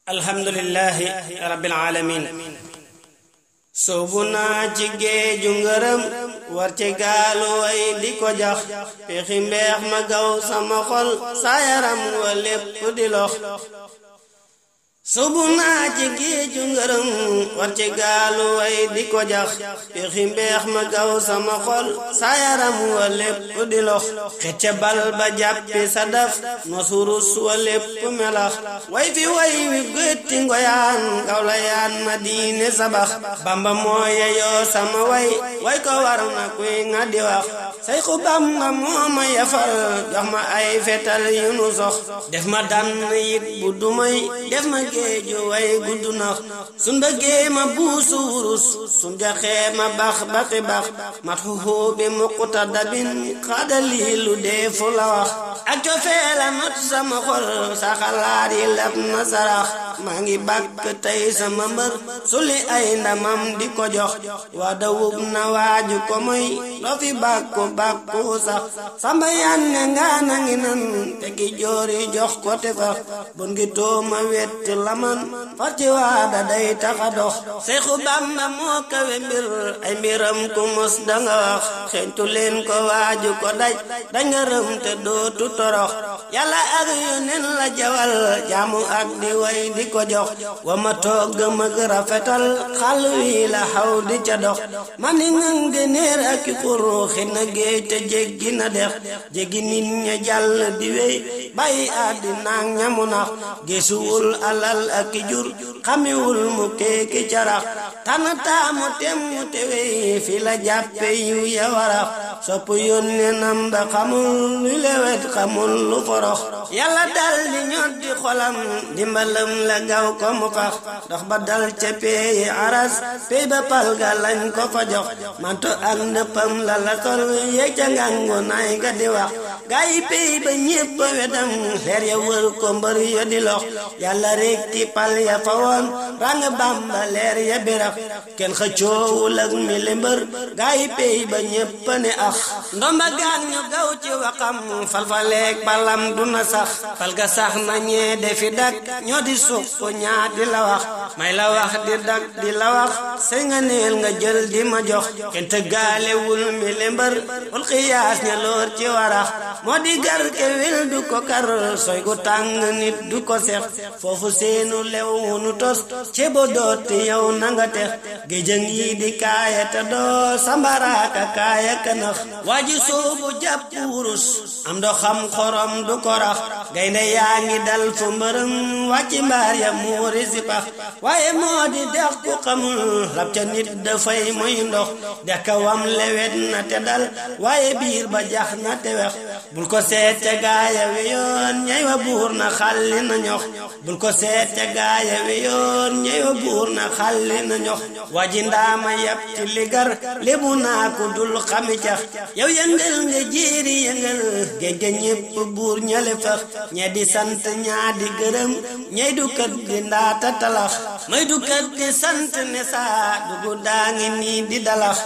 alhamdulillahi rabbil alamin soobu naa ci géeju ngërëm war ci gaalu way di ko jax pexi mbeex ma gaw sama xol sa yaram wa lépp di lox soobu naa ci géeju ngërëm war ci gaalu way di ko jax pexi mbeex ma gaw sama xol sa yaram wa lépp di lox xecce bal ba jàppi sa daf nosurus wa lépp melax way fi way wi gétti ngoyaan gaw la yaan ma diine sabax bamba mooye yoo sama way ko war na kuy nga di wax say xu bamba moo ma yafal jox ma ay fetal yu nu sox def ma dann yit bu dumay def ma géeju way guddu nax sun bëggee ma buusu wurus sun jaxee ma bax baxi bax mat xuxu bi muqtadabin xaadali lu deefu la wax ak cofeela not sama xol sa xalaat yi lab na sarax maa ngi bàkk tey sama mbër suli ay ndamam di ko jox waa dawub na waaju ko moy loo fi bàkku sax samba yanne nga na ngi nan te ki joori jox ko te fax bon ngi tooma wett laman far ci waada day taxa dox Seexu Bamba moo kawe mbir ay mbiram ku mos danga wax xeeñtu leen ko waaju ko daj danga rëm te dootu torox yàlla ak yoneen la jawal jaamu ak di way di ko jox wa ma togg mag rafetal xal wi la xaw di ca dox man ni ngang de neer ak xur xi na géej te jéggi na dex jéggi nit ña jàll di wey bàyyi àddina ñamu nax gisuwul alal ak jur xamiwul mu keeki carax tana taamu tem mu tewey fi la jàppe yu ya warax sopp yónnenam ba xamul lu lewet xamul lu forox yàlla dal di ñot di xolam dimbalam la gaw ko mu fax dox ba dal ca peyi aras pey ba pal ga lañ ko fa jox manto ak ndëppam la la sol yeg ca ngangu nay ga di wax gaa yi pey ba ñépp wedam leer ya wër ko mbër ya di lox yàlla rek ti pal ya fa woon rang Bamba leer ya birax kenn xëccoowul ak mi le mbër gaa yi pey ba ñépp ne ax ndomba gaan ñu gaw ci waxam falfaleek balam du na sax fal ga sax na ñee defi dak ñoo di suq ko ñaa di la wax may la wax di dak di la wax sey nga neel nga jël di ma jox kenn tëggaalewul mi le mbër ul xiyaas ña loor ci warax moo di gar ke wel du ko kar soy gu tàng nit du ko sex foofu seenu lew nu tos cebo dooti yow nanga tex géjëng yi di kaaya te doo sambaraaka kaaya kanax waaji soobu jàpp wurus am do xam xorom du ko rax gaynde yaa ngi dal fu mbërëm wàcci mbaar ya muuri si pax waaye moo di dex ku xamul rab ca nit dafay moy ndox dex ka wam lewet na te dal waaye biir ba jax na te wex bul ko seet ca gaaya wi yoon ñey wa buur na xalli na ñox bul ko seet ca gaaya wi yoon ñey wa buur na xalli na ñox waji ndaama yab ci ligar lébu naa ko dul xami cax yow yëngal nga jéeri yëngal géej ga ñépp buur ñale fax ñe di sant ñaa di gërëm ñey du kat di ndaata talax may du kat di sant ne saa dugu daa ngi nii di dalax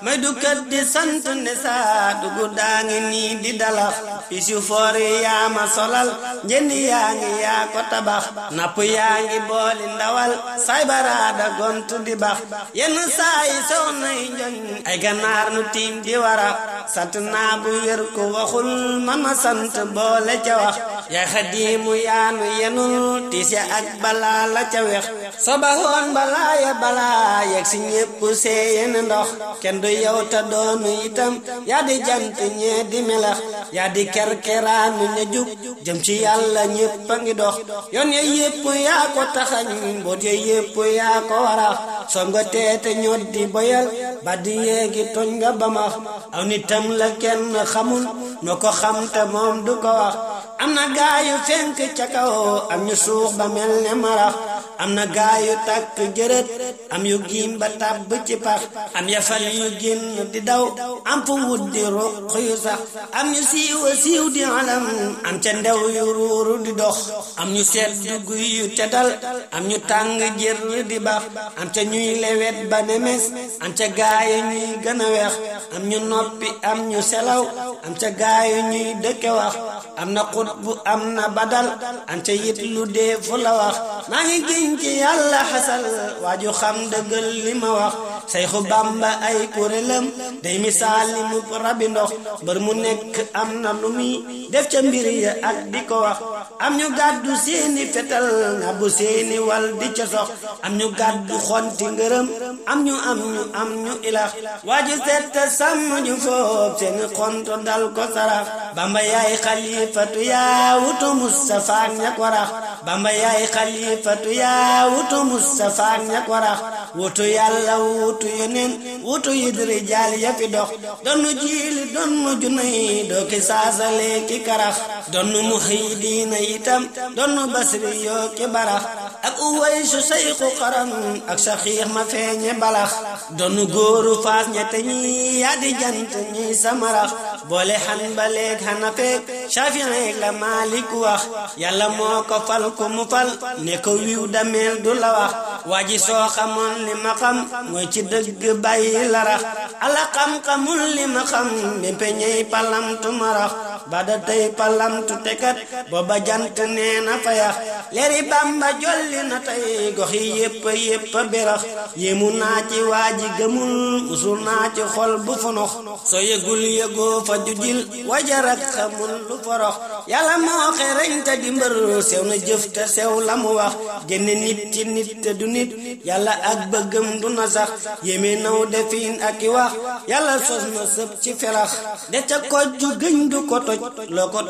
may du kat di sant ne saa dugu daa ngi nii di dalax pis yu foor yi yaa ma solal njënd yaa ngi yaa ko tabax napp yaa ngi booli ndawal say baraada gontu di bax yenn saa yi sow nay njoñ ay ganaar nu tiim di wara sant naa bu wér ko waxul man ma sant boole ca wax yaay xadiimu yaanu yenul tiis ya ak balaa la ca wex sobahoon balaa ya balaa yegg si ñépp seeyeen ndox kenn du yow ta doonu itam yaa di jant ñee di melax yaa di kerkeraanu ña jub jëm ci yàlla ñépp a ngi dox yoon ya yépp yaa ko taxañ mboot ya yépp yaa ko warax som nga teete ñot di boyal ba di yeegi toñ nga bamax aw nitam la kenn xamul noo ko xam te moom du ko wax am na gaayu fenk ca kaw am ñu suux ba mel ne marax am na gaayu tàkk jërët am yu giim ba tàbb ci pax am yafal yu génn di daw am fu wut di ruq yu sax am ñu siiwa siiw di alam am ca ndew yu ruuru di dox am ñu seet dugg yu teddal am ñu tàng jër di bax am ca ñuy lewet ba nemes am ca gaayu ñuy gën a weex am ñu noppi am ñu selaw am ca gaayu ñuy dëkke wax am na xutbu am na badal am ca yit lu dee fu la wax maa ngi giñ ci yàlla xasal waaju xam dëggal li ma wax Seexu Bamba ay kuréelam day misaal li mu rabi ndox bër mu nekk am na lu muy def ca mbir ya ak di ko wax am ñu gàddu seeni fetal nga bu seeni wal di ca sox am ñu gàddu xonti ngërëm am ñu ilax waaju seet sàmm ñu foob seeni xonto dal ko sarax Bamba yaay xalifatu yaa wutu Mustafa ak ñak warax Bamba yaay xalifatu yaa wutu Mustafa ak ñak warax wutu yàlla wutu yeneen wutu yidri jaal ya fi dox donnu jiili donnu junay doo ki saasale ki karax donnu muhidiina itam donnu basri yoo ki barax ak uwaysu sayxu xaram ak saxiix ma feeñe balax donnu góoru faas ñette ñi yaa di jant ñi samarax boole Hanbaleek Hanafiyeek Shaafi'i la Maalik wax yàlla moo ko fal ku mu fal ne ko wiw dameel du la wax waaji soo xamoon li ma xam mooy ci dëgg bàyyi la rax ala xam-xamul li ma xam bépp ñey palamtu marax ba da tey palamtu tekat booba jant nee na fayax leeri Bamba jolli na tey gox yi yépp berax yéemu naa ci waaji gëmul usul naa ci xol bu funox soo yëgul yëgoo fa jujil wajarak xamul lu forox yàlla moo xereñ te di mbër sew na jëf te sew la mu wax génne nit ci nit te du nit yàlla ak bëggam du na sax yéeme naw defin ak i wax yàlla sos na sëb ci felax de ca kojju gëñ du ko toj loo ko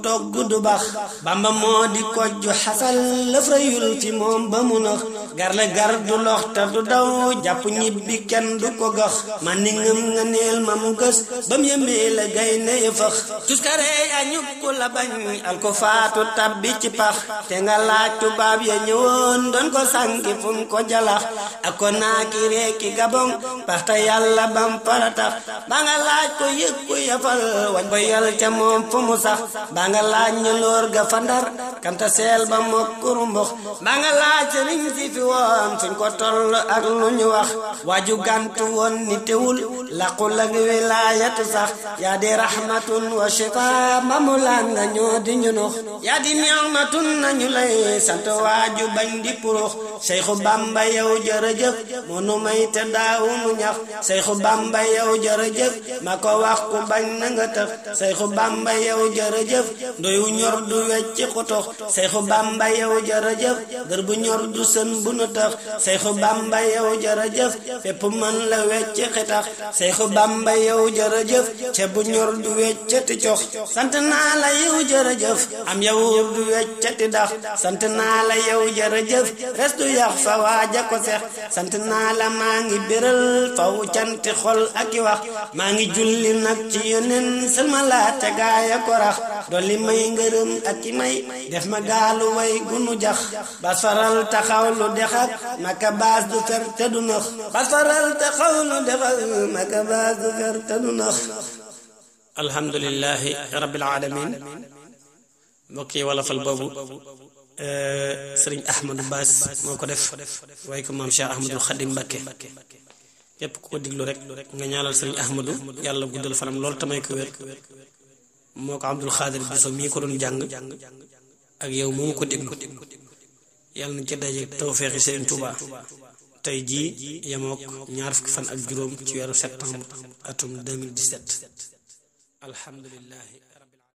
togg du baax Bamba moo di kojju xasal lëf rëyul fi moom ba mu nax gar la gar du lox te du daw jàpp ñibbi kenn du ko gax man ni ngëm nga neel ma mu gës bam yëmbee la gaynde ya fax tuskare ya ñukku la bañ al ko faatu tabbi ci pax te nga laaj tubaab ya ñëwoon doon ko sànki fun ko jalax ak ko naaki reeki gabon paxta yàlla bam faratax ba nga laaj ko yëkku yafal wañ ko yal ca moom fu mu sax ba nga laaj ñu loor ga fandar kanta seel ba mokkuru mbox ba nga laaj sëriñ si fi woon fuñ ko toll ak lu ñu wax waaju gantu woon ni teewul laqu lag wilaayatu sax yaa di rahmatun wa shifa mamulaan nga ñoo di ñu nox yaa di ni'matun nañu lay sant waaju bañ di purux Seexu Bamba yow jërëjëf moo nu may te daawu nu ñax Seexu Bamba yow jërëjëf ma ko wax ku bañ na nga tëx Seexu Bamba yow jërëjëf ndoyu ñor du wecc xutox Seexu Bamba yow jërëjëf gër bu ñor du sën bu nu tax Seexu Bamba yow jërëjëf fépp mën la wecc xitax Seexu Bamba yow jërëjëf ceeb bu ñor du weccati cox sant naa la yow jërëjëf am yow du weccati dax sant naa la yow jërëjëf res du yax fa waaja ko seex sant naa la maa ngi béral faw canti xol ak i wax maa ngi julli nag ci yoneen sëlma laa te gaaya ko rax dolli may ngërëm ak i may def ma gaalu way gunu jax bas faral taxaw lu dexak maka baas du fer te du nax bas faral taxaw lu dexak maka baas du fer te du nax alhamdulillahi rabbil alamin mbokk yi wolofal boobu sëriñ Ahmadou baas moo ko def waaye ko maam Cheikh Abdoul Khadim Mbacké képp ku ko diglu rek nga ñaanal sëriñ Ahmadou yàlla guddal fanam loolu tamay ko wér moo ko Abdoul Khadir Bousso mii ko doon jàng ak yow moomu ko diglu yàlla nañ ci daje tawfeexi sëriñ Touba tey jii yemook ñaar fukki fan ak juróom ci weeru septembre atum 2017 alhamdulillahi